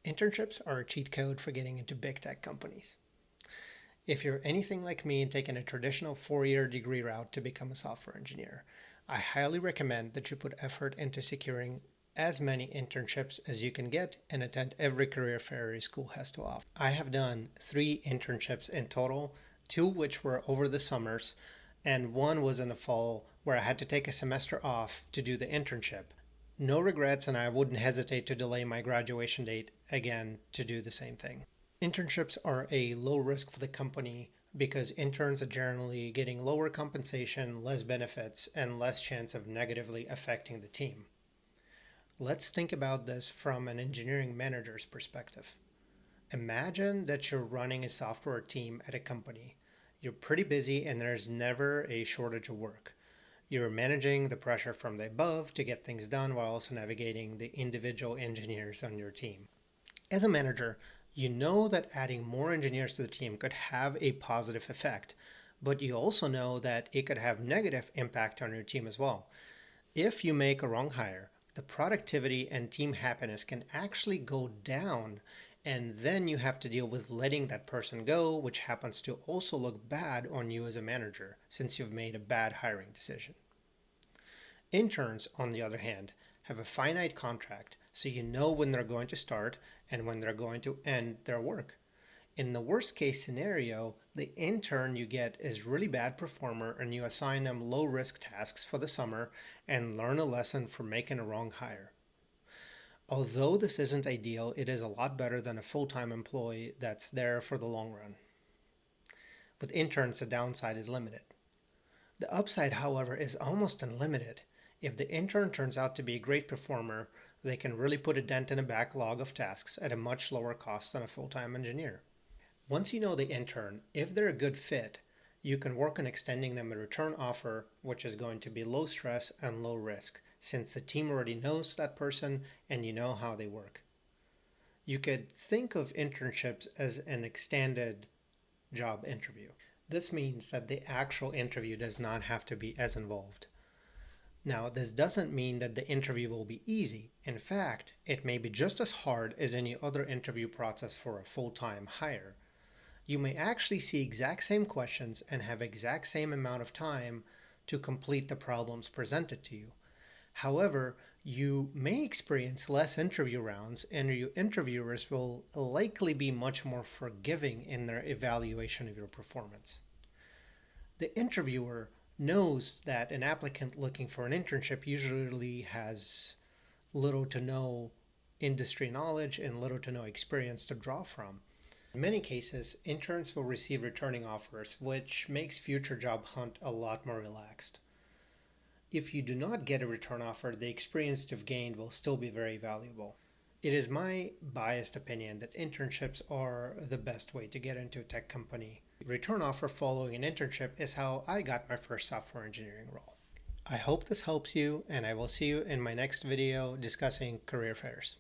Internships are a cheat code for getting into big tech companies. If you're anything like me and taking a traditional 4-year degree route to become a software engineer, I highly recommend that you put effort into securing as many internships as you can get and attend every career fair your school has to offer. I have done 3 internships in total, 2 which were over the summers, and 1 was in the fall where I had to take a semester off to do the internship. No regrets, and I wouldn't hesitate to delay my graduation date again to do the same thing. Internships are a low risk for the company because interns are generally getting lower compensation, less benefits, and less chance of negatively affecting the team. Let's think about this from an engineering manager's perspective. Imagine that you're running a software team at a company. You're pretty busy and there's never a shortage of work. You're managing the pressure from the above to get things done while also navigating the individual engineers on your team. As a manager, you know that adding more engineers to the team could have a positive effect, but you also know that it could have negative impact on your team as well. If you make a wrong hire, the productivity and team happiness can actually go down, and then you have to deal with letting that person go, which happens to also look bad on you as a manager since you've made a bad hiring decision. Interns, on the other hand, have a finite contract, so you know when they're going to start and when they're going to end their work. In the worst case scenario, the intern you get is really bad performer and you assign them low risk tasks for the summer and learn a lesson for making a wrong hire. Although this isn't ideal, it is a lot better than a full-time employee that's there for the long run. With interns, the downside is limited. The upside, however, is almost unlimited. If the intern turns out to be a great performer, they can really put a dent in a backlog of tasks at a much lower cost than a full-time engineer. Once you know the intern, if they're a good fit, you can work on extending them a return offer, which is going to be low stress and low risk, since the team already knows that person and you know how they work. You could think of internships as an extended job interview. This means that the actual interview does not have to be as involved. Now, this doesn't mean that the interview will be easy. In fact, it may be just as hard as any other interview process for a full-time hire. You may actually see exact same questions and have exact same amount of time to complete the problems presented to you. However, you may experience less interview rounds and your interviewers will likely be much more forgiving in their evaluation of your performance. The interviewer knows that an applicant looking for an internship usually has little to no industry knowledge and little to no experience to draw from. In many cases, interns will receive returning offers, which makes future job hunt a lot more relaxed. If you do not get a return offer, the experience you've gained will still be very valuable. It is my biased opinion that internships are the best way to get into a tech company. Return offer following an internship is how I got my first software engineering role. I hope this helps you, and I will see you in my next video discussing career fairs.